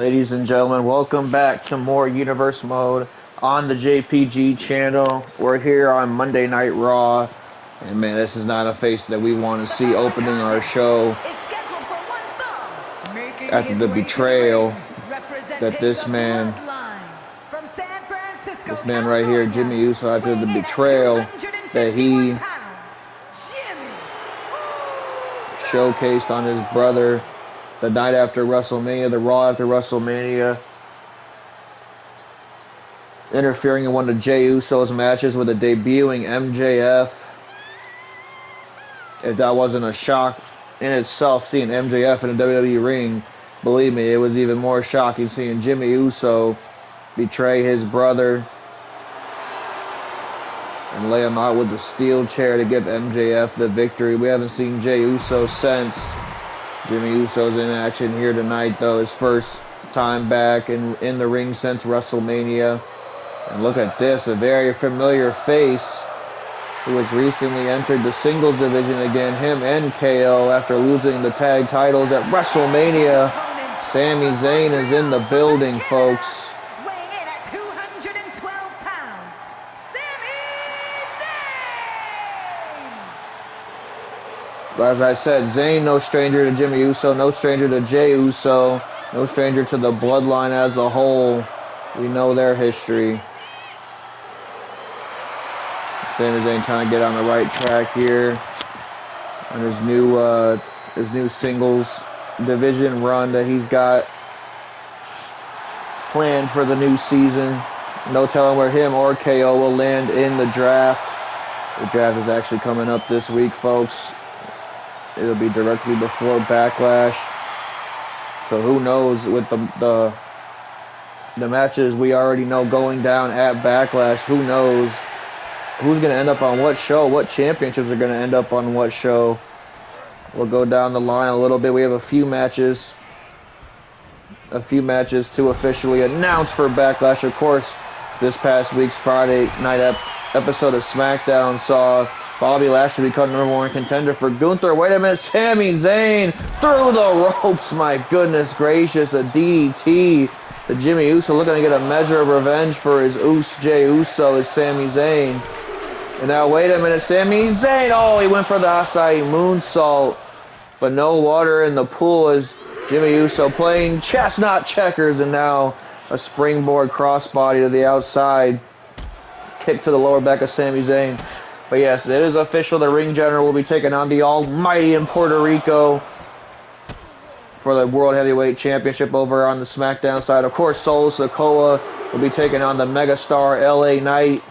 Ladies and gentlemen, welcome back to more Universe Mode on the JPG channel. We're here on Monday Night Raw, and man, this is not a face that we want to see opening our show after the betrayal that this man right here, Jimmy Uso, after the betrayal that he showcased on his brother the night after WrestleMania, the Raw after WrestleMania, interfering in one of Jey Uso's matches with a debuting MJF. If that wasn't a shock in itself, seeing MJF in a WWE ring, believe me, it was even more shocking seeing Jimmy Uso betray his brother and lay him out with the steel chair to give MJF the victory. We haven't seen Jey Uso since. Jimmy Uso's in action here tonight, though. His first time back in the ring since WrestleMania. And look at this, a very familiar face who has recently entered the singles division again, him and KO, after losing the tag titles at WrestleMania. Sami Zayn is in the building, folks. As I said, Zayn, no stranger to Jimmy Uso, no stranger to Jey Uso, no stranger to the bloodline as a whole. We know their history. Sami Zayn trying to get on the right track here on his new singles division run that he's got planned for the new season. No telling where him or KO will land in the draft. The draft is actually coming up this week, folks. It'll be directly before Backlash. So who knows with the matches we already know going down at Backlash, who knows who's going to end up on what show, what championships are going to end up on what show. We'll go down the line a little bit. We have a few matches to officially announce for Backlash. Of course, this past week's Friday night episode of SmackDown saw Bobby Lashley become #1 contender for Gunther. Wait a minute, Sami Zayn through the ropes. My goodness gracious, a DDT. The Jimmy Uso looking to get a measure of revenge for his Jey Uso is Sami Zayn. And now wait a minute, Sami Zayn. Oh, he went for the acai moonsault, but no water in the pool as Jimmy Uso playing chestnut checkers, and now a springboard crossbody to the outside. Kick to the lower back of Sami Zayn. But yes, it is official. The ring general will be taking on the Almighty in Puerto Rico for the World Heavyweight Championship over on the SmackDown side. Of course, Solo Sikoa will be taking on the megastar LA Knight.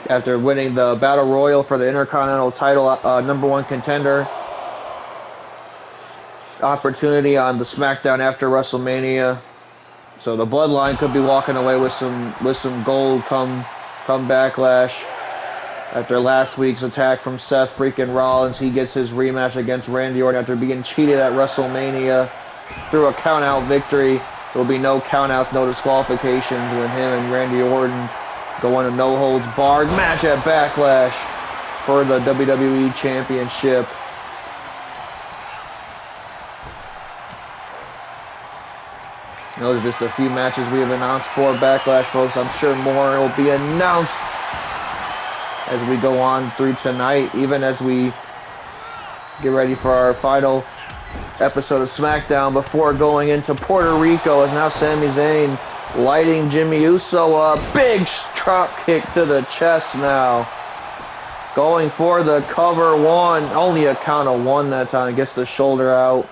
After winning the Battle Royal for the Intercontinental title, #1 contender opportunity on the SmackDown after WrestleMania. So the bloodline could be walking away with some gold come Backlash. After last week's attack from Seth Freakin Rollins, he gets his rematch against Randy Orton after being cheated at WrestleMania through a count-out victory. There will be no count-outs, no disqualifications when him and Randy Orton go on a no-holds-barred match at Backlash for the WWE Championship. Those are just a few matches we have announced for Backlash, folks. I'm sure more will be announced as we go on through tonight, even as we get ready for our final episode of SmackDown before going into Puerto Rico. As now Sami Zayn lighting Jimmy Uso up. Big drop kick to the chest now. Going for the cover one. Only a count of one that time. Gets the shoulder out.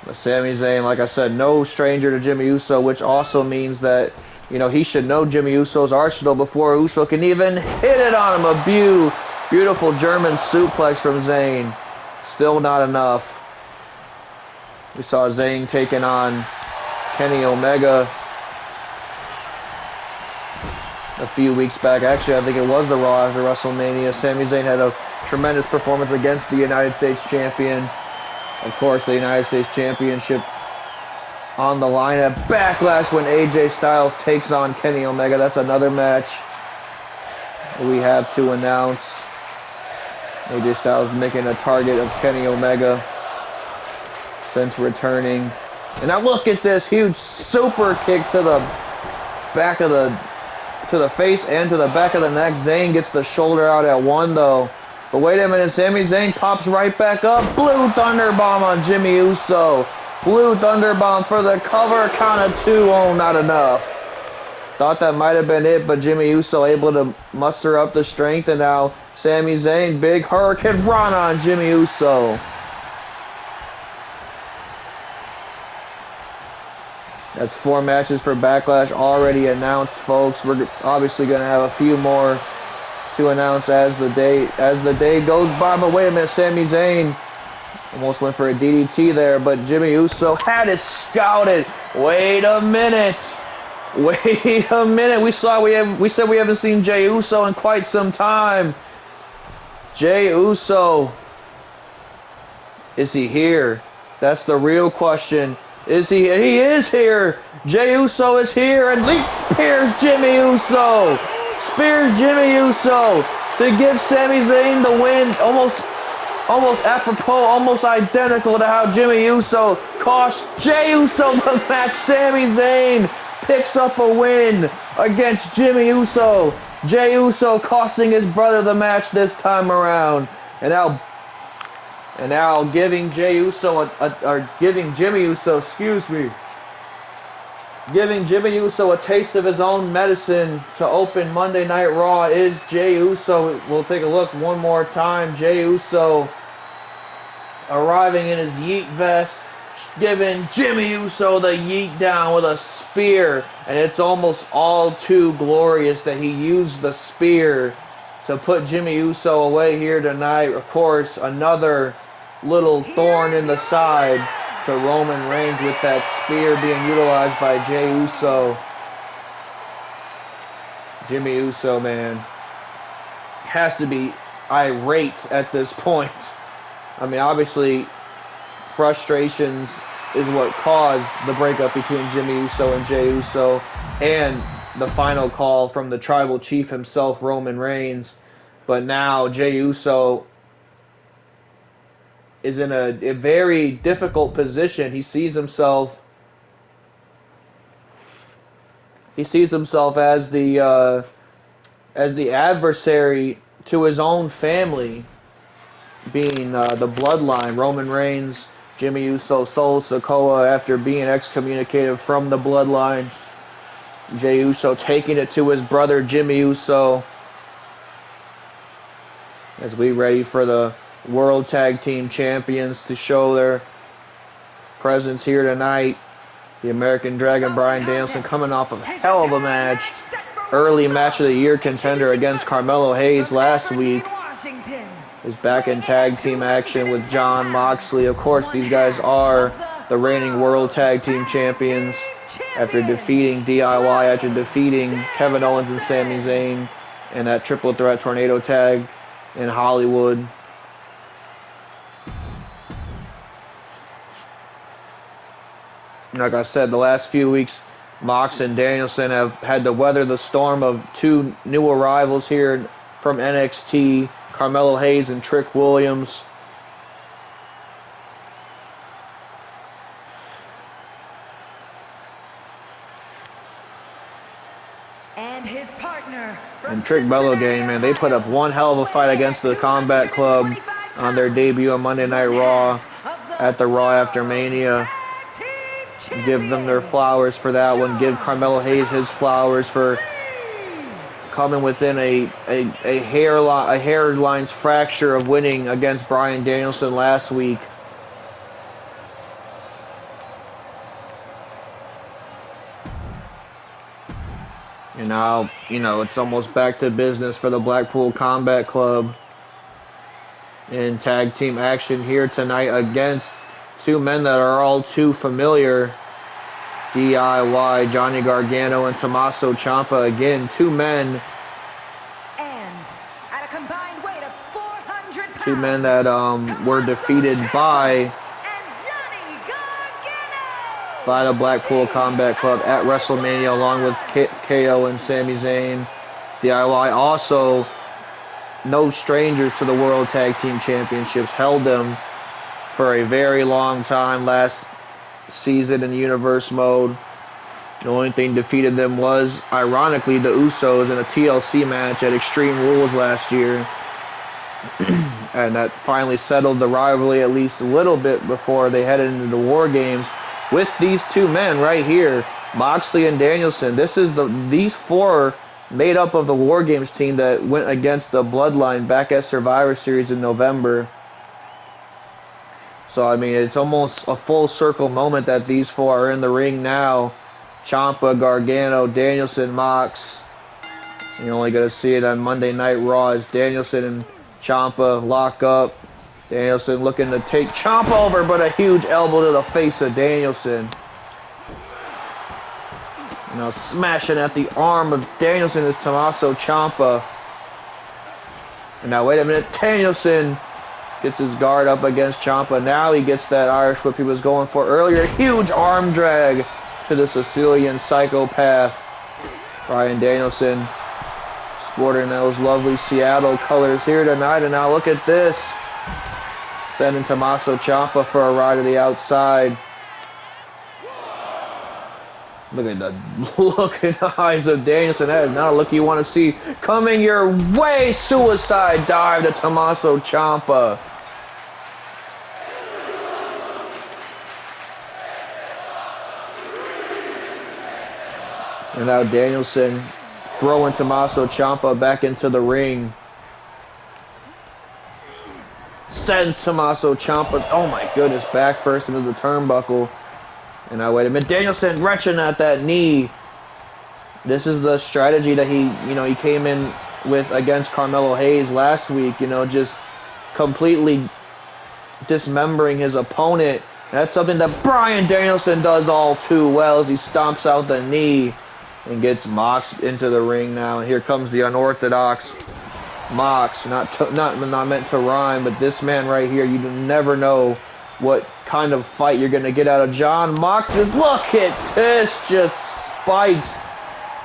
But Sami Zayn, like I said, no stranger to Jimmy Uso, which also means that, you know, he should know Jimmy Uso's arsenal before Uso can even hit it on him. A beautiful German suplex from Zayn. Still not enough. We saw Zayn taking on Kenny Omega a few weeks back. Actually, I think it was the Raw after WrestleMania. Sami Zayn had a tremendous performance against the United States Champion. Of course, the United States Championship on the line at Backlash when AJ Styles takes on Kenny Omega. That's another match we have to announce. AJ Styles making a target of Kenny Omega since returning. And now look at this huge super kick to the back of the face and to the back of the neck. Zayn gets the shoulder out at 1 though. But wait a minute, Sami Zayn pops right back up. Blue Thunderbomb on Jimmy Uso. Blue Thunderbomb for the cover, count of 2. Oh, not enough. Thought that might have been it, but Jimmy Uso able to muster up the strength, and now Sami Zayn, big Hurricane Run on Jimmy Uso. That's 4 matches for Backlash already announced, folks. We're obviously going to have a few more to announce as the day goes by. But wait a minute, Sami Zayn almost went for a DDT there, but Jimmy Uso had it scouted. Wait a minute. Wait a minute. We said we haven't seen Jey Uso in quite some time. Jey Uso, is he here? That's the real question. Is he? He is here. Jey Uso is here, and he spears Jimmy Uso. Spears Jimmy Uso to give Sami Zayn the win. Almost apropos, almost identical to how Jimmy Uso cost Jey Uso the match. Sami Zayn picks up a win against Jimmy Uso. Jey Uso costing his brother the match this time around, and now giving Jimmy Uso a taste of his own medicine to open Monday Night Raw is Jey Uso. We'll take a look one more time. Jey Uso arriving in his YEET vest, giving Jimmy Uso the yeet down with a spear, and it's almost all too glorious that he used the spear to put Jimmy Uso away here tonight. Of course, another little thorn in the side to Roman Reigns with that spear being utilized by Jey Uso. Jimmy Uso, man, has to be irate at this point. I mean, obviously, frustrations is what caused the breakup between Jimmy Uso and Jey Uso, and the final call from the tribal chief himself, Roman Reigns. But now Jey Uso is in a very difficult position. He sees himself as the adversary to his own family, being the bloodline. Roman Reigns, Jimmy Uso, Solo Sikoa, after being excommunicated from the bloodline. Jey Uso taking it to his brother Jimmy Uso, as we ready for the World Tag Team Champions to show their presence here tonight. The American Dragon Bryan Danielson coming off of a hell of a match. Early match of the year contender against Carmelo Hayes last week. Is back in tag team action with Jon Moxley. Of course, these guys are the reigning World Tag Team Champions after defeating DIY, after defeating Kevin Owens and Sami Zayn in that triple threat tornado tag in Hollywood. Like I said, the last few weeks, Mox and Danielson have had to weather the storm of 2 new arrivals here from NXT, Carmelo Hayes and Trick Williams. And his partner. And Trick Bello gang, man, they put up one hell of a fight against the Combat Club on their debut on Monday Night Raw at the Raw After Mania. Give them their flowers for that one. Give Carmelo Hayes his flowers for coming within a hairline's fracture of winning against Bryan Danielson last week. And now, it's almost back to business for the Blackpool Combat Club in tag team action here tonight against 2 men that are all too familiar. DIY, Johnny Gargano and Tommaso Ciampa. Again, 2 men. And at a combined weight of 400 pounds, 2 men that were defeated by the Blackpool Combat Club at WrestleMania, along with KO and Sami Zayn. DIY also no strangers to the World Tag Team Championships, held them for a very long time last season in Universe mode. The only thing defeated them was, ironically, the Usos in a TLC match at Extreme Rules last year. And that finally settled the rivalry at least a little bit before they headed into the War Games with these two men right here, Moxley and Danielson. These four made up of the War Games team that went against the Bloodline back at Survivor Series in November. So, I mean, it's almost a full circle moment that these four are in the ring now. Ciampa, Gargano, Danielson, Mox. You're only going to see it on Monday Night Raw as Danielson and Ciampa lock up. Danielson looking to take Ciampa over, but a huge elbow to the face of Danielson. Now smashing at the arm of Danielson is Tommaso Ciampa. And now wait a minute, Danielson gets his guard up against Ciampa. Now he gets that Irish whip he was going for earlier. Huge arm drag to the Sicilian psychopath. Bryan Danielson sporting those lovely Seattle colors here tonight. And now look at this. Sending Tommaso Ciampa for a ride to the outside. Look at the look in the eyes of Danielson. That is not a look you want to see coming your way. Suicide dive to Tommaso Ciampa. And now Danielson throwing Tommaso Ciampa back into the ring. Sends Tommaso Ciampa, oh my goodness, back first into the turnbuckle. And now wait a minute, Danielson wrenching at that knee. This is the strategy that he came in with against Carmelo Hayes last week, just completely dismembering his opponent. That's something that Bryan Danielson does all too well as he stomps out the knee and gets Mox into the ring now. And here comes the unorthodox Mox, not meant to rhyme, but this man right here, you never know what kind of fight you're going to get out of John Mox. Just look at this, just spikes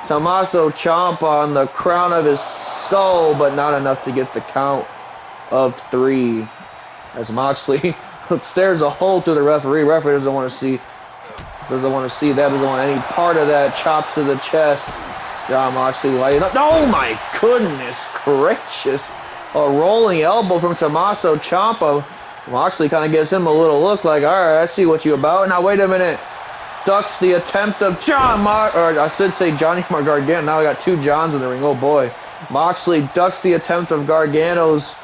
Tommaso Ciampa on the crown of his skull, but not enough to get the count of 3. As Moxley stares a hole through the referee. Referee doesn't want to see that, doesn't want any part of that. Chops to the chest. John Moxley lighting up. Oh my goodness gracious. A rolling elbow from Tommaso Ciampa. Moxley kind of gives him a little look like, all right, I see what you about. Now wait a minute. Ducks the attempt of Johnny Gargano. Now I got 2 Johns in the ring. Oh boy. Moxley ducks the attempt of Gargano's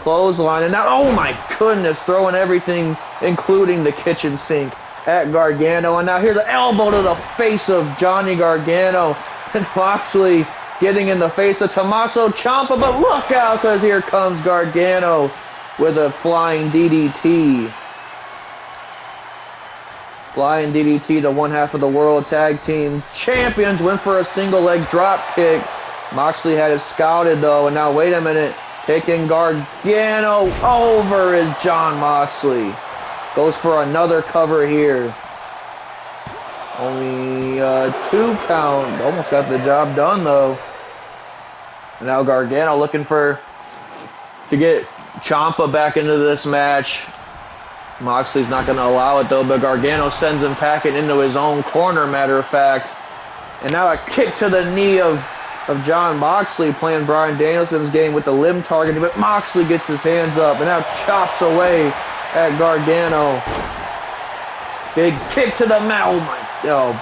clothesline. And now, oh my goodness, throwing everything, including the kitchen sink, at Gargano. And now here's the elbow to the face of Johnny Gargano. And Moxley getting in the face of Tommaso Ciampa. But look out, because here comes Gargano with a flying DDT. Flying DDT to one half of the World Tag Team Champions. Went for a single leg drop kick. Moxley had it scouted though. And now wait a minute. Taking Gargano over is John Moxley. Goes for another cover here. Only 2 count. Almost got the job done though. And now Gargano looking to get Ciampa back into this match. Moxley's not going to allow it though, but Gargano sends him packing into his own corner, matter of fact. And now a kick to the knee of John Moxley, playing Bryan Danielson's game with the limb targeting, but Moxley gets his hands up and now chops away at Gargano. Big kick to the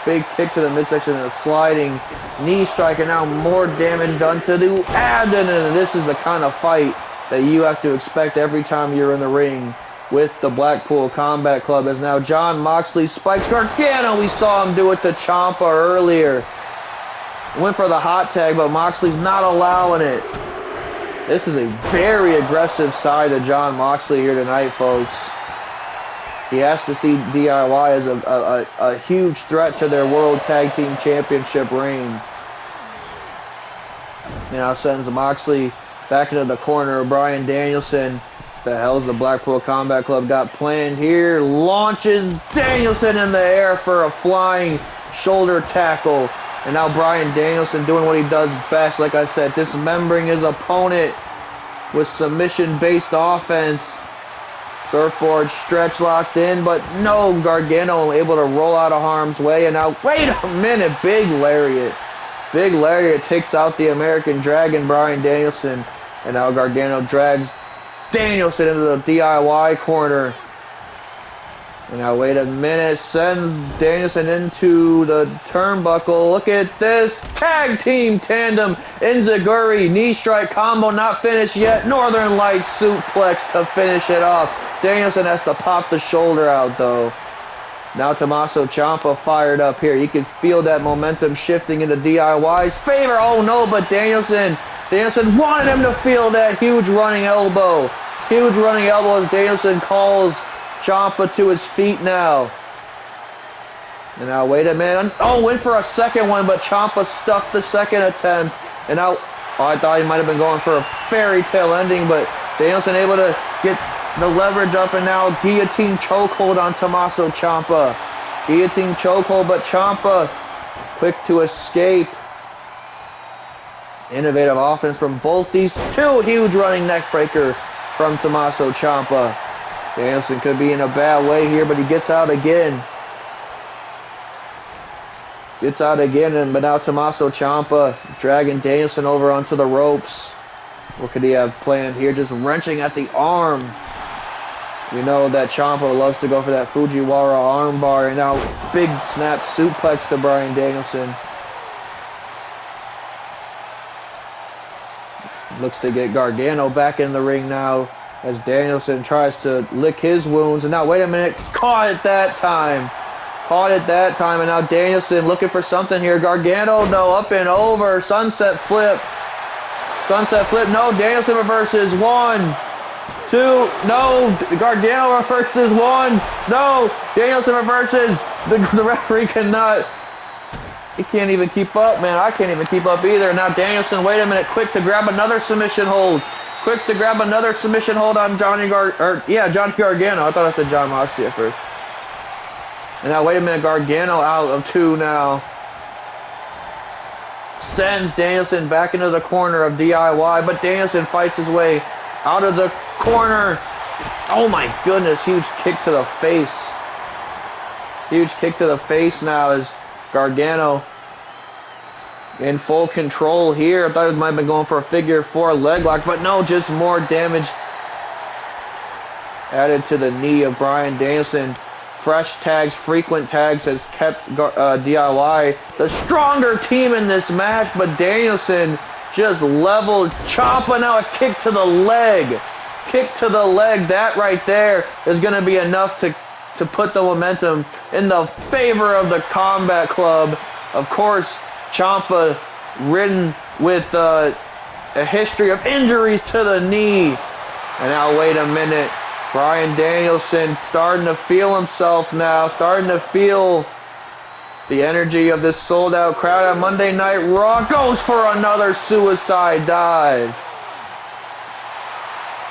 big kick to the midsection and a sliding knee strike, and now more damage done to the abdomen. And this is the kind of fight that you have to expect every time you're in the ring with the Blackpool Combat Club. As now John Moxley spikes Gargano. We saw him do it to Ciampa earlier. Went for the hot tag, but Moxley's not allowing it. This is a very aggressive side of John Moxley here tonight, folks. He has to see DIY as a huge threat to their World Tag Team Championship reign. Now sends Moxley back into the corner of Bryan Danielson. The hell's the Blackpool Combat Club got planned here? Launches Danielson in the air for a flying shoulder tackle. And now Bryan Danielson doing what he does best, like I said, dismembering his opponent with submission-based offense. Surfboard stretch locked in, but no, Gargano able to roll out of harm's way. And now, wait a minute, big lariat. Big lariat takes out the American Dragon, Bryan Danielson. And now Gargano drags Danielson into the DIY corner. And now, wait a minute, sends Danielson into the turnbuckle. Look at this tag team tandem. Enziguri, knee strike combo not finished yet. Northern Lights suplex to finish it off. Danielson has to pop the shoulder out, though. Now Tommaso Ciampa fired up here. You can feel that momentum shifting into DIY's favor. Oh, no, but Danielson wanted him to feel that huge running elbow. Huge running elbow as Danielson calls Ciampa to his feet now. And now, wait a minute. Oh, went for a second one, but Ciampa stuck the second attempt. And now, I thought he might have been going for a fairy tale ending, but Danielson able to get the leverage up, and now guillotine chokehold on Tommaso Ciampa. Guillotine chokehold, but Ciampa quick to escape. Innovative offense from both these two. Huge running neck breaker from Tommaso Ciampa. Danielson could be in a bad way here, but he gets out again. But now Tommaso Ciampa dragging Danielson over onto the ropes. What could he have planned here? Just wrenching at the arm. We know that Ciampa loves to go for that Fujiwara armbar, and now big snap suplex to Bryan Danielson. Looks to get Gargano back in the ring now as Danielson tries to lick his wounds. And now, wait a minute, caught it that time. And now Danielson looking for something here. Gargano, no, up and over. Sunset flip, no, Danielson reverses. 1, 2, no, Gargano reverses. 1, no, Danielson reverses. The referee cannot. He can't even keep up, man. I can't even keep up either. Now Danielson, wait a minute, quick to grab another submission hold. On Johnny Gargano. I thought I said John Moxley at first. And now, wait a minute, Gargano out of 2 now. Sends Danielson back into the corner of DIY, but Danielson fights his way out of the corner. Oh my goodness, huge kick to the face. Now as Gargano in full control here. I thought he might have been going for a figure 4 leg lock, but no, just more damage added to the knee of Bryan Danielson. Fresh tags, frequent tags has kept DIY the stronger team in this match, but Danielson just leveled Ciampa. Now a kick to the leg. That right there is going to be enough to put the momentum in the favor of the Combat Club. Of course, Ciampa ridden with a history of injuries to the knee. And now, wait a minute. Bryan Danielson starting to feel himself now, starting to feel the energy of this sold-out crowd at Monday Night Raw. Goes for another suicide dive.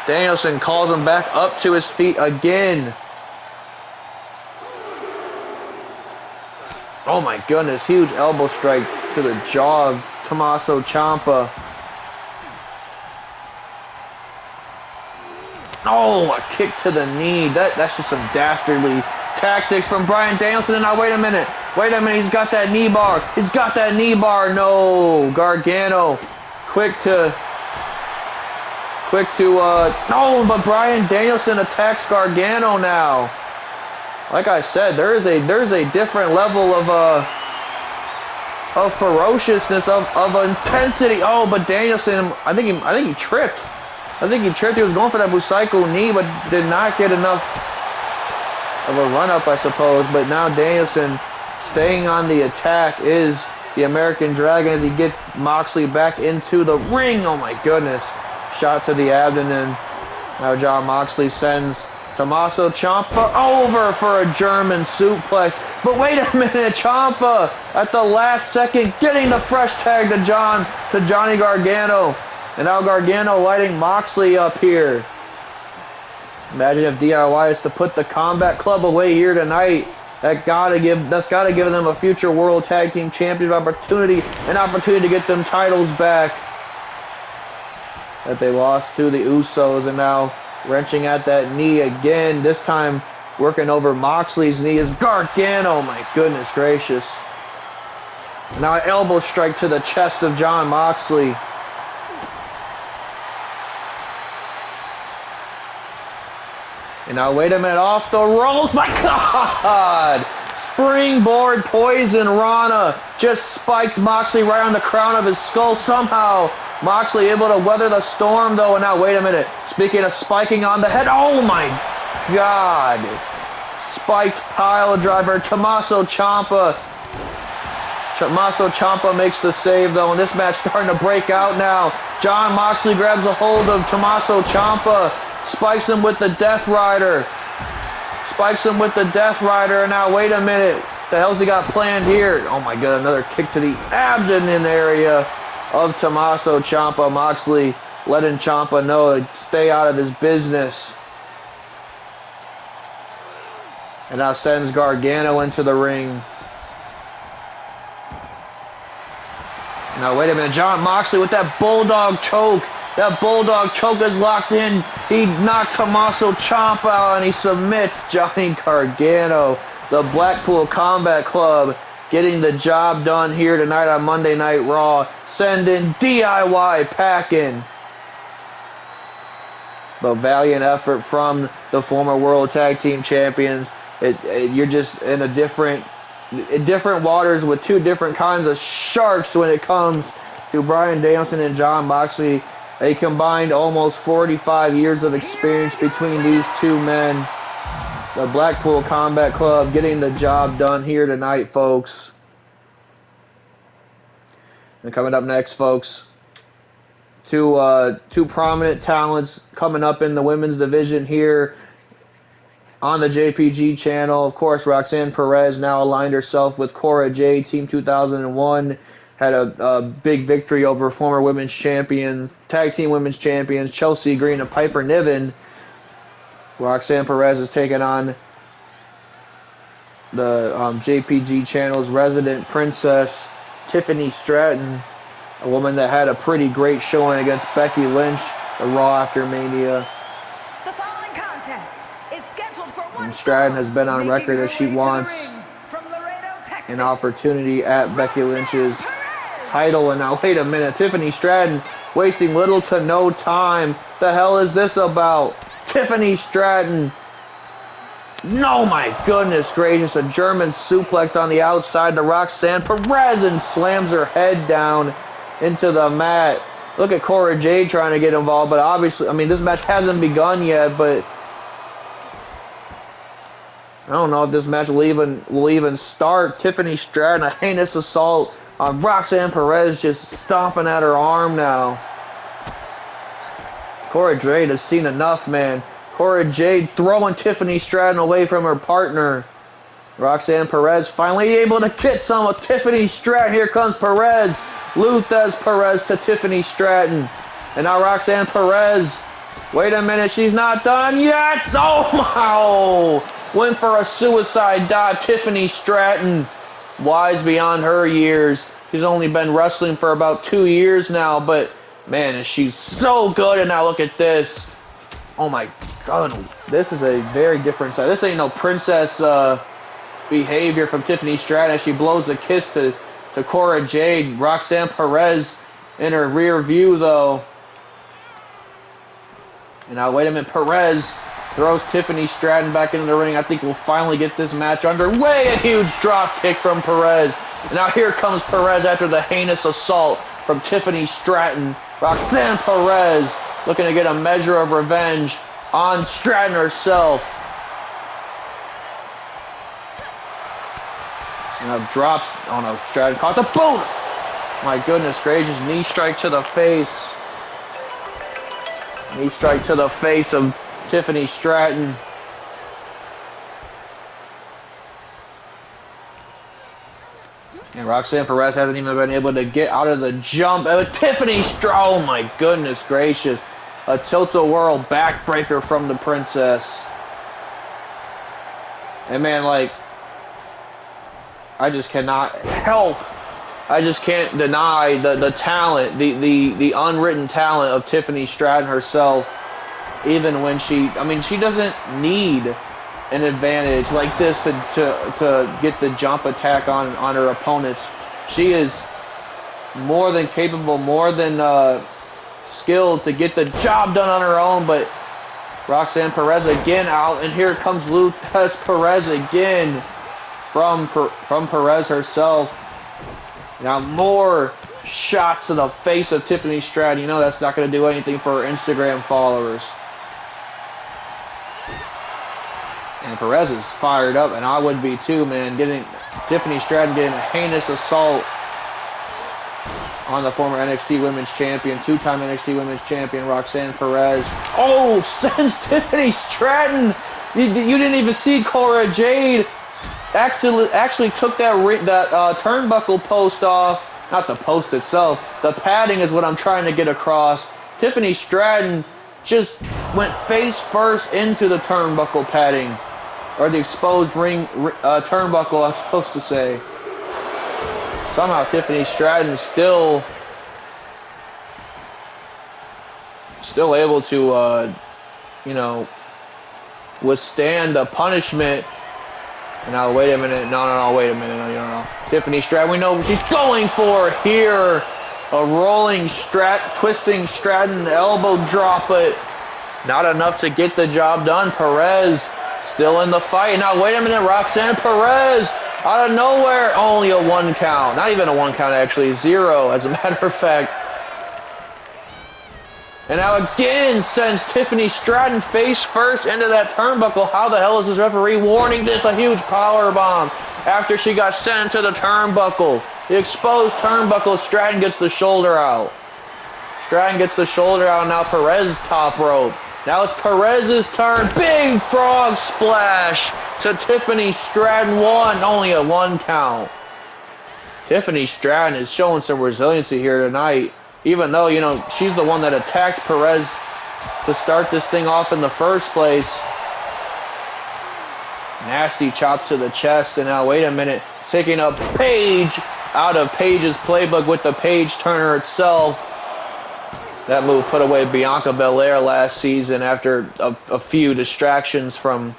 Danielson calls him back up to his feet again. Oh my goodness, huge elbow strike to the jaw of Tommaso Ciampa. Oh, a kick to the knee. That's just some dastardly tactics from Bryan Danielson. And now, wait a minute, he's got that knee bar. No, Gargano, quick to, no, but Bryan Danielson attacks Gargano now. Like I said, there's a different level of ferociousness, of intensity. Oh, but Danielson, I think he tripped. He was going for that Busaiku knee, but did not get enough of a run-up, I suppose. But now Danielson staying on the attack is the American Dragon as he gets Moxley back into the ring. Oh my goodness. Shot to the abdomen. Now Jon Moxley sends Tommaso Ciampa over for a German suplex. But wait a minute, Ciampa at the last second getting the fresh tag to Johnny Gargano. And now Gargano lighting Moxley up here. Imagine if DIY is to put the Combat Club away here tonight. That's gotta give them a future World Tag Team Championship opportunity, an opportunity to get them titles back. that they lost to the Usos, and now wrenching at that knee again. This time working over Moxley's knee is Gargano. My goodness gracious. Now an elbow strike to the chest of Jon Moxley. And now wait a minute, off the ropes. My God! Springboard poison Rana just spiked Moxley right on the crown of his skull. Somehow Moxley able to weather the storm though. And now wait a minute. Speaking of spiking on the head. Oh my God. Spiked pile driver. Tommaso Ciampa makes the save though. And this match starting to break out now. Jon Moxley grabs a hold of Tommaso Ciampa. Spikes him with the Death Rider. And now wait a minute. The hell's he got planned here? Oh my God, another kick to the abdomen area of Tommaso Ciampa. Moxley letting Ciampa know to stay out of his business. And now sends Gargano into the ring. Now wait a minute, Jon Moxley with that bulldog choke. That bulldog choke is locked in. He knocked Tommaso Ciampa out and he submits Johnny Gargano. The Blackpool Combat Club getting the job done here tonight on Monday Night Raw. Sending DIY packing. The valiant effort from the former World Tag Team Champions. You're just in different waters with two different kinds of sharks when it comes to Bryan Danielson and Jon Moxley. A combined almost 45 years of experience between these two men. The Blackpool Combat Club getting the job done here tonight, folks. And coming up next, folks, two prominent talents coming up in the women's division here on the JPG channel. Of course, Roxanne Perez now aligned herself with Cora Jade, Team 2001. Had a big victory over former women's champion, tag team women's champions Chelsea Green and Piper Niven. Roxanne Perez is taking on the JPG channel's resident princess, Tiffany Stratton, a woman that had a pretty great showing against Becky Lynch, the Raw after Mania. The following contest is scheduled for one. And Stratton has been on record that she wants an opportunity at Becky Lynch's title. And now wait a minute, Tiffany Stratton wasting little to no time. The hell is this about? Tiffany Stratton, no, my goodness gracious, a German suplex on the outside to Roxanne Perez and slams her head down into the mat. Look at Cora Jade trying to get involved, but obviously, I mean, this match hasn't begun yet, but I don't know if this match will even start. Tiffany Stratton, a heinous assault on Roxanne Perez, just stomping at her arm now. Cora Jade has seen enough, man. Cora Jade throwing Tiffany Stratton away from her partner. Roxanne Perez finally able to get some of Tiffany Stratton. Here comes Perez. Luthez Perez to Tiffany Stratton. And now Roxanne Perez. Wait a minute, she's not done yet. Oh my! Went for a suicide dive. Tiffany Stratton, wise beyond her years. She's only been wrestling for about 2 years now, but man, she's so good. And now look at this. Oh my God, this is a very different side. This ain't no princess behavior from Tiffany Stratton. She blows a kiss to Cora Jade. Roxanne Perez in her rear view though. And now wait a minute, Perez throws Tiffany Stratton back into the ring. I think we'll finally get this match underway. A huge drop kick from Perez. And now here comes Perez after the heinous assault from Tiffany Stratton. Roxanne Perez looking to get a measure of revenge on Stratton herself. And now drops. Oh no, Stratton caught the boot. My goodness gracious, knee strike to the face. Knee strike to the face of Tiffany Stratton. And Roxanne Perez hasn't even been able to get out of the jump. Tiffany Stratton, oh my goodness gracious. A tilt-a-whirl backbreaker from the princess. And man, like, I just cannot help I just can't deny the talent, the unwritten talent of Tiffany Stratton herself. Even when she doesn't need an advantage like this to get the jump attack on her opponents. She is more than capable, more than skilled to get the job done on her own. But Roxanne Perez again out, and here comes Lutez Perez again from Perez herself. Now more shots to the face of Tiffany Stratton. You know that's not going to do anything for her Instagram followers. And Perez is fired up, and I would be too, man. Tiffany Stratton getting a heinous assault on the former NXT Women's Champion, two-time NXT Women's Champion, Roxanne Perez. Oh, sends Tiffany Stratton. You didn't even see Cora Jade actually took that turnbuckle post off. Not the post itself. The padding is what I'm trying to get across. Tiffany Stratton just went face first into the turnbuckle padding. Or the exposed turnbuckle, I'm supposed to say. Somehow Tiffany Stratton still able to, withstand the punishment. And now, wait a minute. No, wait a minute. No. Tiffany Stratton, we know she's going for here. A rolling twisting Stratton elbow drop, but not enough to get the job done. Perez still in the fight. Now, wait a minute. Roxanne Perez out of nowhere. Only a 1 count. Not even a 1 count, actually. 0, as a matter of fact. And now again sends Tiffany Stratton face first into that turnbuckle. How the hell is this referee warning this? A huge power bomb after she got sent to the turnbuckle. The exposed turnbuckle. Stratton gets the shoulder out. Now Perez top rope. Now it's Perez's turn. Big frog splash to Tiffany Stratton. 1. Only a 1 count. Tiffany Stratton is showing some resiliency here tonight. Even though, she's the one that attacked Perez to start this thing off in the first place. Nasty chop to the chest. And now, wait a minute. Taking up Paige out of Paige's playbook with the Paige Turner itself. That move put away Bianca Belair last season after a few distractions from,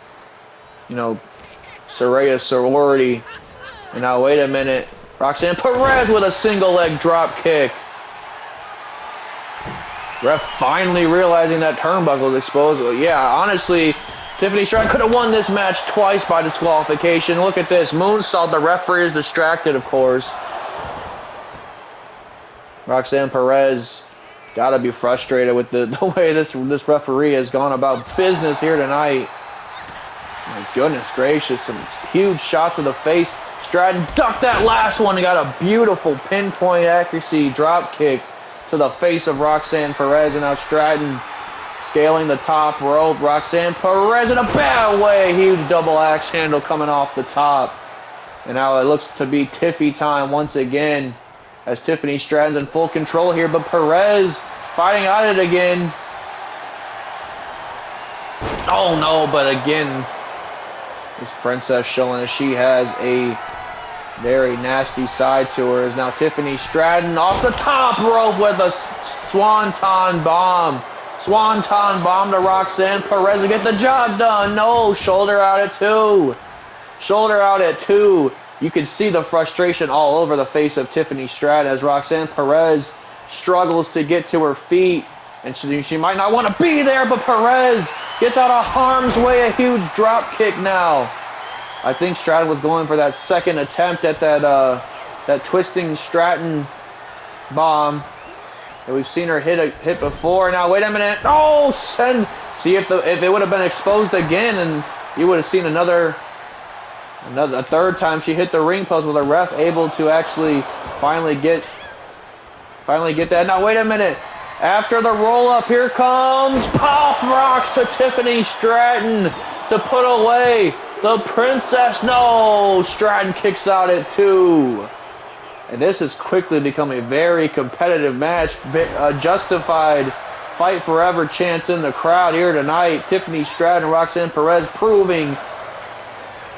Soraya's sorority. And now, wait a minute. Roxanne Perez with a single leg drop kick. Ref finally realizing that turnbuckle is exposed. Yeah, honestly, Tiffany Stratton could have won this match twice by disqualification. Look at this. Moonsault. The referee is distracted, of course. Roxanne Perez got to be frustrated with the way this referee has gone about business here tonight. My goodness gracious. Some huge shots to the face. Stratton ducked that last one and got a beautiful pinpoint accuracy drop kick to the face of Roxanne Perez. And now Stratton scaling the top rope. Roxanne Perez in a bad way. Huge double axe handle coming off the top. And now it looks to be Tiffy time once again, as Tiffany Stratton's in full control here. But Perez fighting at it again. Oh no, but again, this princess showing that she has a very nasty side to her. Is now Tiffany Stratton off the top rope with a swanton bomb. Swanton bomb to Roxanne Perez to get the job done. No, shoulder out at 2. Shoulder out at 2. You can see the frustration all over the face of Tiffany Stratton as Roxanne Perez struggles to get to her feet. And she might not want to be there, but Perez gets out of harm's way. A huge drop kick now. I think Stratton was going for that second attempt at that twisting Stratton bomb. And we've seen her hit before. Now wait a minute. Oh, see if it would have been exposed again, and you would have seen a third time she hit the ring post with a ref able to actually finally get that. Now wait a minute. After the roll up, here comes Pop Rocks to Tiffany Stratton to put away the princess. No, Stratton kicks out at 2. And this has quickly become a very competitive match. Justified fight forever chants in the crowd here tonight. Tiffany Stratton and Roxanne Perez proving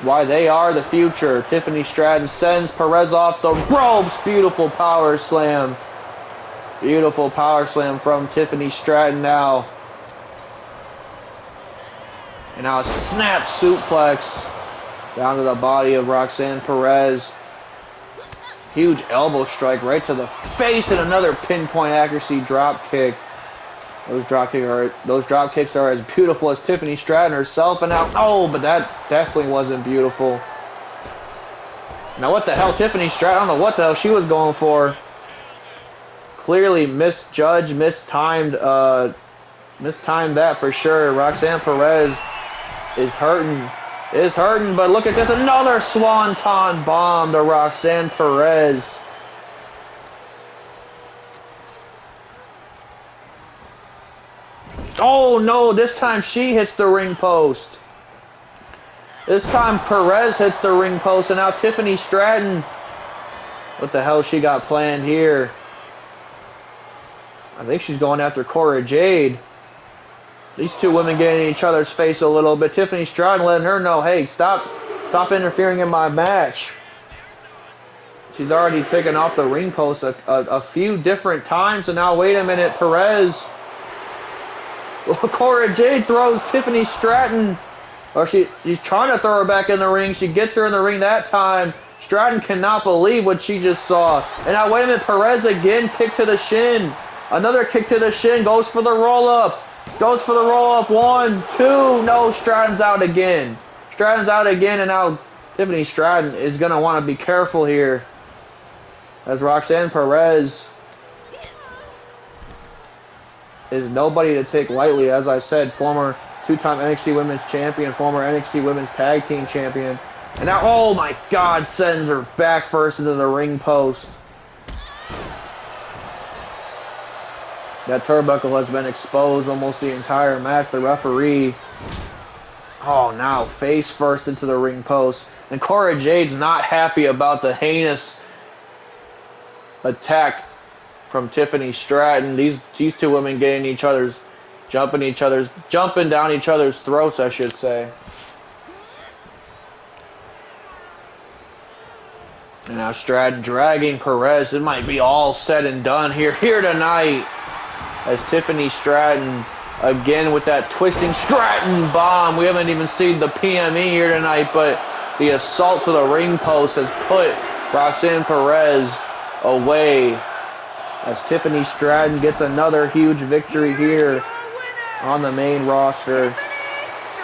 why they are the future. Tiffany Stratton sends Perez off the ropes. Beautiful power slam. Beautiful power slam from Tiffany Stratton now. And now a snap suplex down to the body of Roxanne Perez. Huge elbow strike right to the face and another pinpoint accuracy drop kick. Those drop kicks are as beautiful as Tiffany Stratton herself. And now, oh, but that definitely wasn't beautiful. Now what the hell, Tiffany Stratton? I don't know what the hell she was going for. Clearly misjudged, mistimed that for sure. Roxanne Perez is hurting, but look at this, another swanton bomb to Roxanne Perez. Oh no, this time she hits the ring post. This time Perez hits the ring post, and now Tiffany Stratton. What the hell she got planned here? I think she's going after Cora Jade. These two women getting in each other's face a little bit. Tiffany Stratton letting her know, hey, stop interfering in my match. She's already taken off the ring post a few different times, and now wait a minute, Perez. Cora Jade throws Tiffany Stratton, or she's trying to throw her back in the ring. She gets her in the ring that time. Stratton cannot believe what she just saw. And now wait a minute, Perez again, kick to the shin. Another kick to the shin, goes for the roll-up. Goes for the roll-up, 1, 2, no, Stratton's out again. Stratton's out again, and now Tiffany Stratton is going to want to be careful here. As Roxanne Perez is nobody to take lightly. As I said, former two-time NXT Women's Champion, former NXT Women's Tag Team Champion. And now, oh my God, sends her back first into the ring post. That turnbuckle has been exposed almost the entire match. The referee, oh, now face first into the ring post. And Cora Jade's not happy about the heinous attack from Tiffany Stratton. These two women getting each other's, jumping down each other's throats, I should say. And now Stratton dragging Perez. It might be all said and done here tonight. As Tiffany Stratton, again with that twisting Stratton bomb. We haven't even seen the PME here tonight, but the assault to the ring post has put Roxanne Perez away. As Tiffany Stratton gets another huge victory here on the main roster.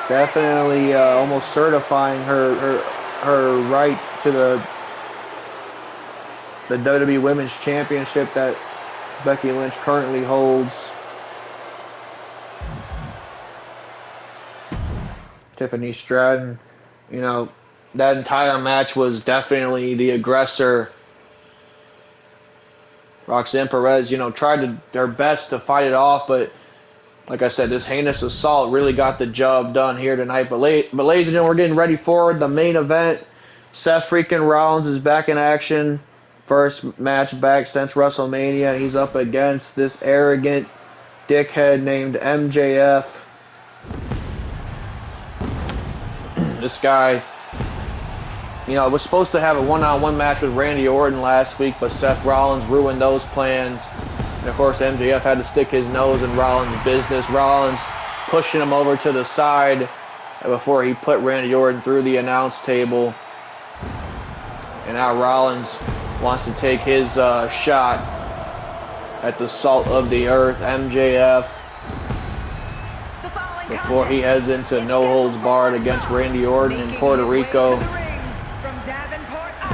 Definitely almost certifying her right to the WWE Women's Championship that Becky Lynch currently holds. Tiffany Stratton, you know, that entire match was definitely the aggressor. Roxanne Perez, you know, tried their best to fight it off, but like I said, this heinous assault really got the job done here tonight. But ladies and gentlemen, we're getting ready for the main event. Seth Freakin Rollins is back in action. First match back since WrestleMania. He's up against this arrogant dickhead named MJF. This guy, you know, was supposed to have a one-on-one match with Randy Orton last week, but Seth Rollins ruined those plans. And of course, MJF had to stick his nose in Rollins' business. Rollins pushing him over to the side before he put Randy Orton through the announce table. And now Rollins wants to take his shot at the salt of the earth, MJF, before he heads into no holds barred against Randy Orton in Puerto Rico.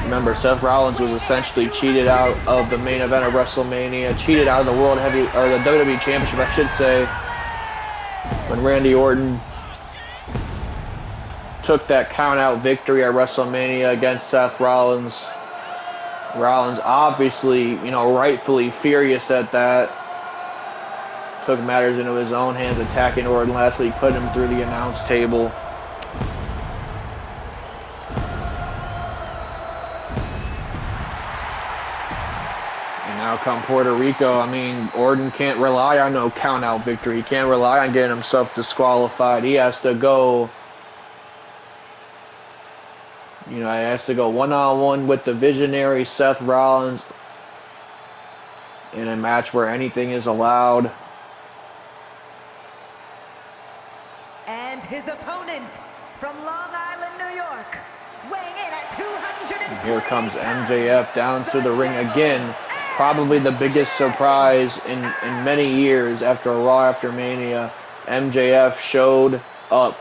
Remember, Seth Rollins was essentially cheated out of the main event of WrestleMania, cheated out of the the WWE Championship, I should say, when Randy Orton took that count-out victory at WrestleMania against Seth Rollins. Rollins obviously, you know, rightfully furious at that. Took matters into his own hands, attacking Orton last week, putting him through the announce table. And now come Puerto Rico, I mean, Orton can't rely on no count-out victory. He can't rely on getting himself disqualified. He has to go You know, he has to go one-on-one with the visionary Seth Rollins in a match where anything is allowed. And his opponent from Long Island, New York, weighing in at 220 Here comes MJF down to the ring again. Probably the biggest surprise in many years after a Raw after Mania. MJF showed up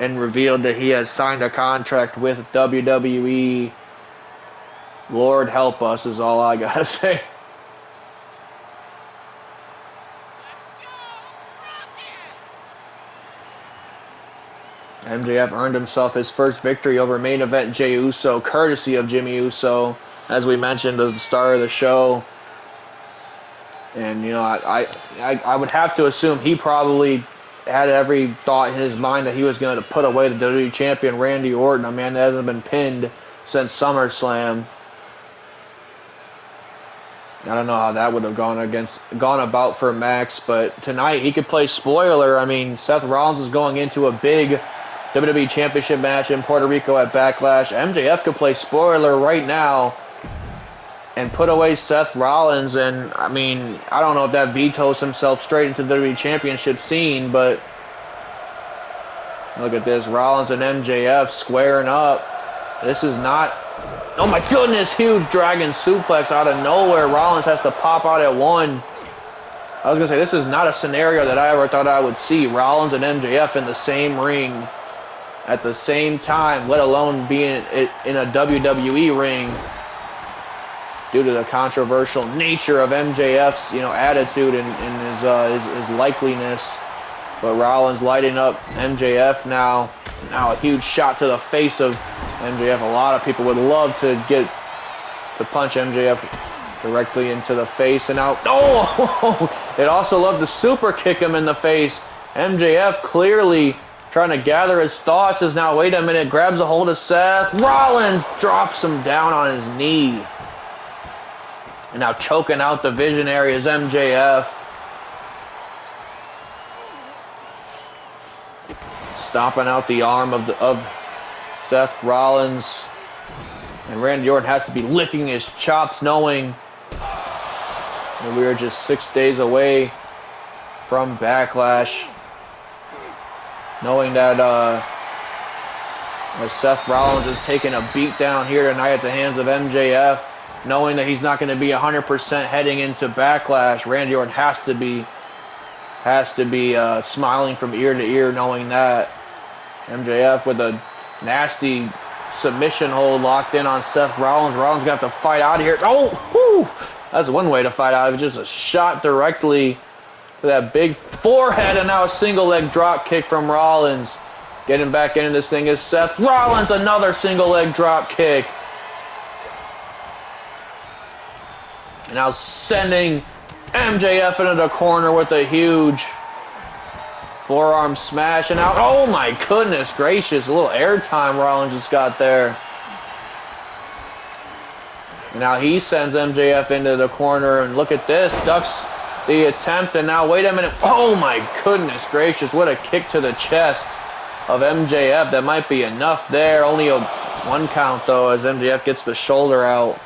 and revealed that he has signed a contract with WWE. Lord help us is all I gotta say. MJF earned himself his first victory over main event Jey Uso, courtesy of Jimmy Uso, as we mentioned at the start of the show. And, you know, I would have to assume he probably had every thought in his mind that he was going to put away the WWE Champion Randy Orton, a man that hasn't been pinned since SummerSlam. I don't know how that would have gone about for Max, but tonight he could play spoiler. I mean, Seth Rollins is going into a big WWE Championship match in Puerto Rico at Backlash. MJF could play spoiler right now and put away Seth Rollins, and I mean, I don't know if that vetoes himself straight into the WWE Championship scene, but look at this, Rollins and MJF squaring up. This is not, oh my goodness, huge dragon suplex out of nowhere. Rollins has to pop out at one. I was going to say, this is not a scenario that I ever thought I would see. Rollins and MJF in the same ring at the same time, let alone being in a WWE ring, due to the controversial nature of MJF's, you know, attitude and his likeliness. But Rollins lighting up MJF now. Now a huge shot to the face of MJF. A lot of people would love to punch MJF directly into the face. And now, oh! They'd also love to super kick him in the face. MJF clearly trying to gather his thoughts as now, wait a minute, grabs a hold of Seth. Rollins drops him down on his knee. And now choking out the visionary is MJF. Stomping out the arm of Seth Rollins. And Randy Orton has to be licking his chops knowing that we are just 6 days away from Backlash. Knowing that as Seth Rollins is taking a beat down here tonight at the hands of MJF. Knowing that he's not going to be 100% heading into Backlash, Randy Orton has to be smiling from ear to ear, knowing that. MJF with a nasty submission hold locked in on Seth Rollins. Rollins got to fight out of here. Oh, whew, that's one way to fight out of it. Just a shot directly to that big forehead, and now a single leg drop kick from Rollins. Getting back into this thing is Seth Rollins, another single leg drop kick. And now sending MJF into the corner with a huge forearm smash. And now, oh my goodness gracious, a little airtime Rollins just got there. And now he sends MJF into the corner, and look at this, ducks the attempt, and now, wait a minute, oh my goodness gracious, what a kick to the chest of MJF. That might be enough there, only a one count though, as MJF gets the shoulder out.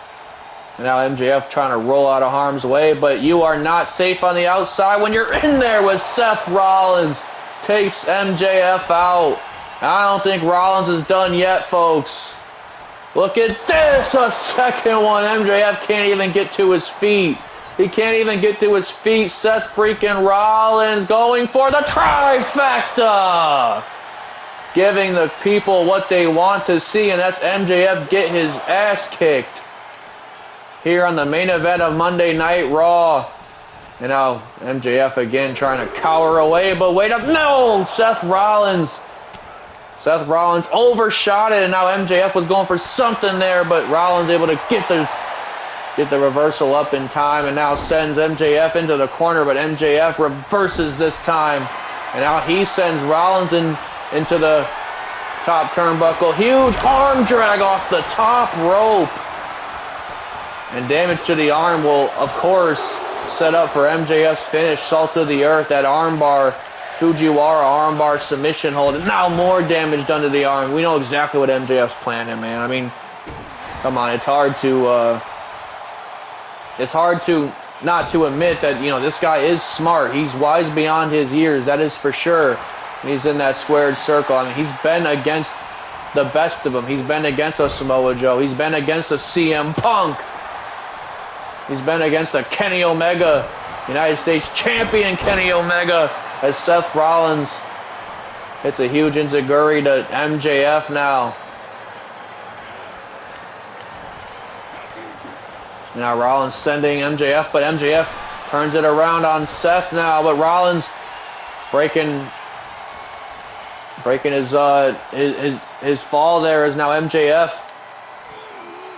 And now MJF trying to roll out of harm's way, but you are not safe on the outside when you're in there with Seth Rollins. Takes MJF out. I don't think Rollins is done yet, folks. Look at this, a second one. MJF can't even get to his feet. He can't even get to his feet. Seth Freakin Rollins going for the trifecta. Giving the people what they want to see, and that's MJF get his ass kicked here on the main event of Monday Night Raw. And now MJF again trying to cower away, but wait up, no! Seth Rollins overshot it, and now MJF was going for something there, but Rollins able to get the reversal up in time, and now sends MJF into the corner, but MJF reverses this time, and now he sends Rollins into the top turnbuckle. Huge arm drag off the top rope. And damage to the arm will, of course, set up for MJF's finish. Salt of the earth, that arm bar Fujiwara armbar submission hold. And now more damage done to the arm. We know exactly what MJF's planning, man. I mean, come on, it's hard to not to admit that, you know, this guy is smart. He's wise beyond his years, that is for sure. He's in that squared circle. I mean, he's been against the best of them. He's been against a Samoa Joe. He's been against a CM Punk. He's been against a Kenny Omega, United States champion Kenny Omega, as Seth Rollins hits a huge enziguri to MJF now. Now Rollins sending MJF, but MJF turns it around on Seth now, but Rollins breaking his fall there is now MJF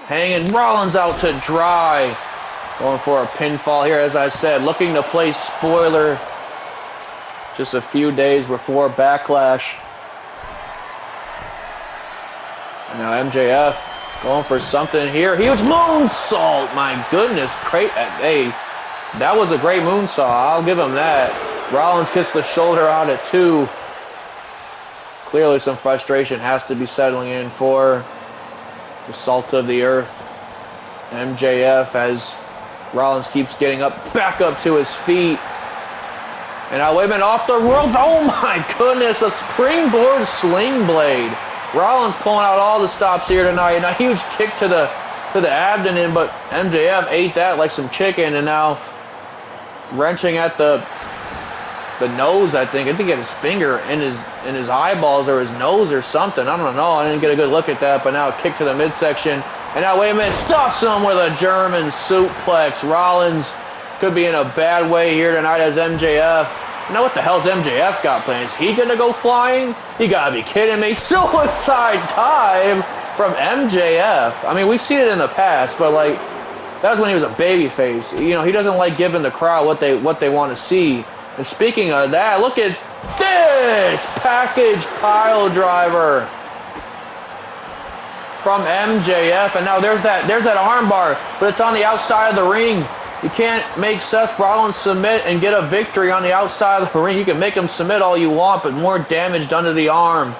hanging Rollins out to dry. Going for a pinfall here, as I said, looking to play spoiler just a few days before Backlash. And now MJF going for something here. Huge moonsault, my goodness. Hey, that was a great moonsault. I'll give him that. Rollins gets the shoulder out at 2. Clearly some frustration has to be settling in for the salt of the earth. MJF, as Rollins keeps getting back up to his feet. And now, wait a minute, off the rope. Oh my goodness, a springboard sling blade. Rollins pulling out all the stops here tonight. And a huge kick to the abdomen, but MJF ate that like some chicken, and now wrenching at the nose, I think. I think he had his finger in his eyeballs or his nose or something. I don't know. I didn't get a good look at that, but now a kick to the midsection. And now, wait a minute, stuffs him with a German suplex. Rollins could be in a bad way here tonight as MJF. Now, what the hell's MJF got planned? Is he going to go flying? You got to be kidding me. Suicide time from MJF. I mean, we've seen it in the past, but, like, that was when he was a babyface. You know, he doesn't like giving the crowd what they want to see. And speaking of that, look at this package pile driver from MJF, and now there's that armbar, but it's on the outside of the ring. You can't make Seth Rollins submit and get a victory on the outside of the ring. You can make him submit all you want, but more damage done to the arm.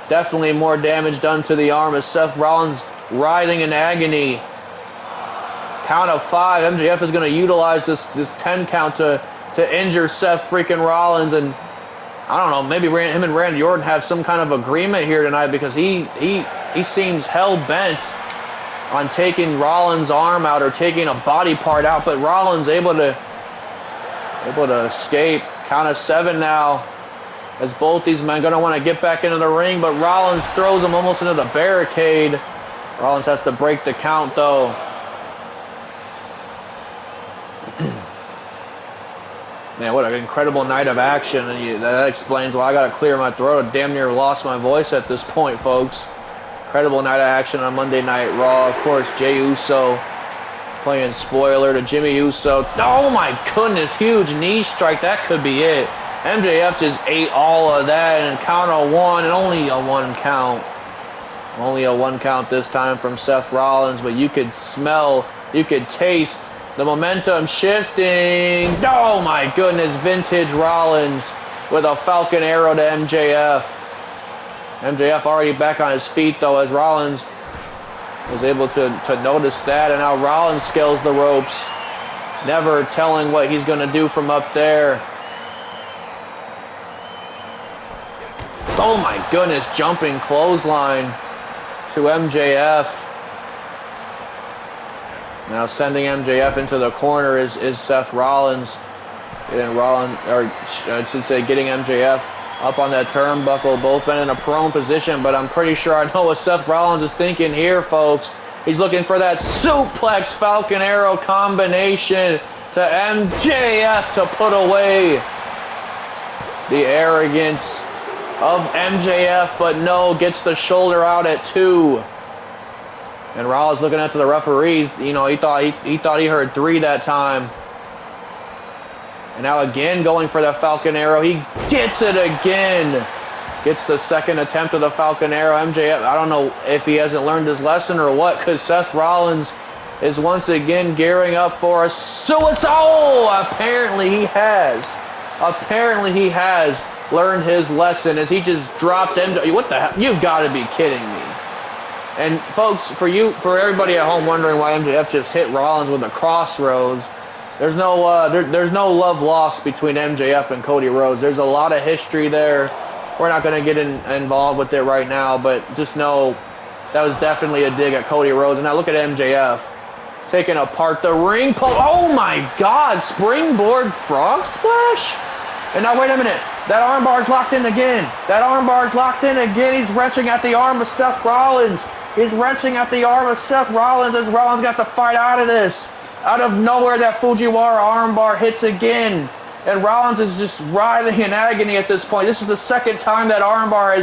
Definitely more damage done to the arm as Seth Rollins writhing in agony. Count of 5. MJF is going to utilize this 10 count to injure Seth Freakin Rollins, and I don't know, maybe him and Randy Orton have some kind of agreement here tonight, because he seems hell-bent on taking Rollins' arm out or taking a body part out, but Rollins able to escape. Count of 7 now, as both these men going to want to get back into the ring, but Rollins throws him almost into the barricade. Rollins has to break the count, though. Man, what an incredible night of action. And that explains why I got to clear my throat. I damn near lost my voice at this point, folks. Incredible night of action on Monday Night Raw. Of course, Jey Uso playing spoiler to Jimmy Uso. Oh my goodness, huge knee strike. That could be it. MJF just ate all of that, and count of 1, and only a 1 count. Only a 1 count this time from Seth Rollins, but you could smell, you could taste the momentum shifting. Oh my goodness, vintage Rollins with a Falcon Arrow to MJF. MJF already back on his feet, though, as Rollins was able to notice that. And now Rollins scales the ropes, never telling what he's going to do from up there. Oh my goodness, jumping clothesline to MJF. Now sending MJF into the corner is Seth Rollins. Getting getting MJF up on that turnbuckle. Both been in a prone position, but I'm pretty sure I know what Seth Rollins is thinking here, folks. He's looking for that suplex Falcon Arrow combination to MJF to put away the arrogance of MJF, but no, gets the shoulder out at 2. And Rollins looking up to the referee. You know, he thought he heard 3 that time. And now again going for the Falcon Arrow. He gets it again. Gets the second attempt of the Falcon Arrow. MJF, I don't know if he hasn't learned his lesson or what, because Seth Rollins is once again gearing up for a suicide. Oh, apparently he has. Apparently he has. learned his lesson as he just dropped MJF. What the hell? You've got to be kidding me. And folks, for everybody at home wondering why MJF just hit Rollins with a crossroads, there's no there's no love lost between MJF and Cody Rhodes. There's a lot of history there. We're not going to get involved with it right now, but just know that was definitely a dig at Cody Rhodes. And now look at MJF taking apart the ring post. Oh my God! Springboard frog splash. And now wait a minute. That armbar's locked in again. That armbar's locked in again. He's wrenching at the arm of Seth Rollins. He's wrenching at the arm of Seth Rollins as Rollins got to fight out of this. Out of nowhere, that Fujiwara armbar hits again. And Rollins is just writhing in agony at this point. This is the second time that armbar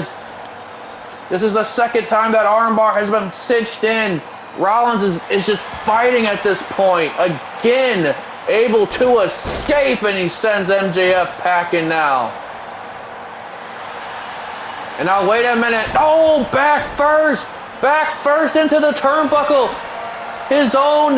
has been cinched in. Rollins is just fighting at this point. Again, able to escape, and he sends MJF packing now. And now wait a minute. Oh, back first into the turnbuckle. His own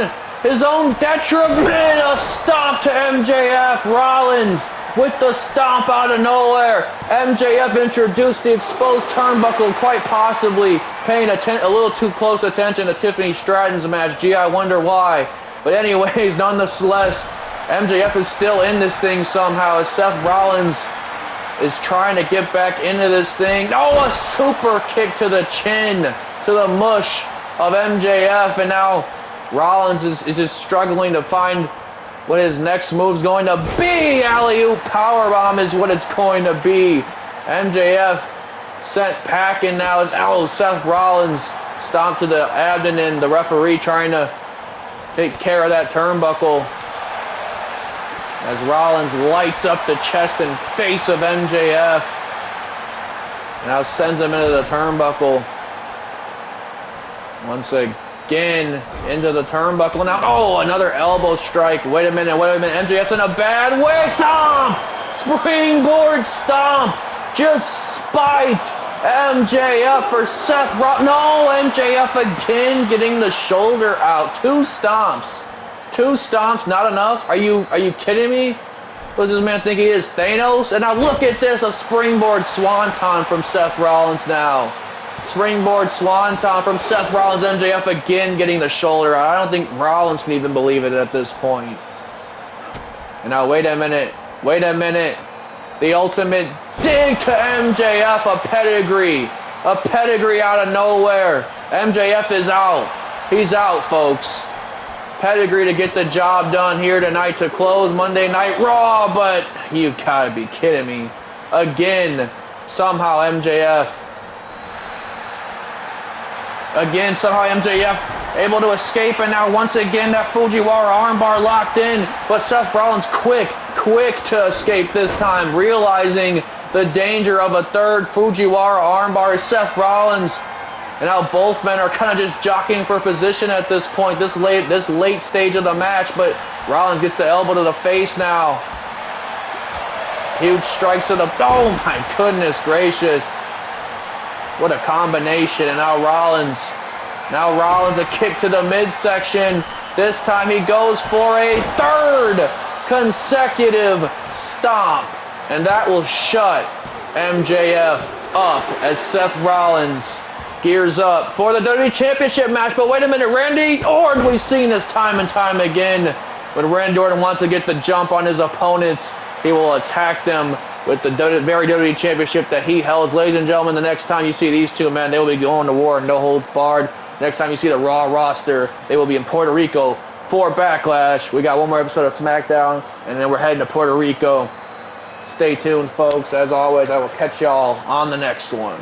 detriment. A stomp to MJF. Rollins with the stomp out of nowhere. MJF introduced the exposed turnbuckle, quite possibly paying a little too close attention to Tiffany Stratton's match. Gee, I wonder why. But anyways, nonetheless, MJF is still in this thing somehow as Seth Rollins is trying to get back into this thing. Oh, a super kick to the chin, to the mush of MJF. And now Rollins is just struggling to find what his next move's going to be. Alley-oop powerbomb is what it's going to be. MJF sent packing now as Seth Rollins stomped to the abdomen. The referee trying to take care of that turnbuckle as Rollins lights up the chest and face of MJF. Now sends him into the turnbuckle. Once again into the turnbuckle. Now, oh, another elbow strike. Wait a minute. MJF's in a bad way. Stomp! Springboard stomp! Just spiked MJF for Seth Rollins. No, MJF again getting the shoulder out. Two stomps, not enough? Are you kidding me? What does this man think he is, Thanos? And now look at this, a springboard swanton from Seth Rollins now. Springboard swanton from Seth Rollins. MJF again getting the shoulder out. I don't think Rollins can even believe it at this point. And now wait a minute. The ultimate dig to MJF, a pedigree out of nowhere. MJF is out. He's out, folks. Pedigree to get the job done here tonight to close Monday Night Raw, but you gotta be kidding me. Again, somehow MJF able to escape, and now once again that Fujiwara armbar locked in, but Seth Rollins quick to escape this time, realizing the danger of a third Fujiwara armbar is Seth Rollins. And now both men are kind of just jockeying for position at this point, this late stage of the match, but Rollins gets the elbow to the face now. Huge strikes to the, oh my goodness gracious. What a combination. And now Rollins, a kick to the midsection. This time he goes for a third consecutive stomp. And that will shut MJF up as Seth Rollins gears up for the WWE Championship match. But wait a minute, Randy Orton, we've seen this time and time again. When Randy Orton wants to get the jump on his opponents, he will attack them with the very WWE Championship that he held. Ladies and gentlemen, the next time you see these two men, they will be going to war, no holds barred. Next time you see the Raw roster, they will be in Puerto Rico for Backlash. We got one more episode of SmackDown, and then we're heading to Puerto Rico. Stay tuned, folks. As always, I will catch y'all on the next one.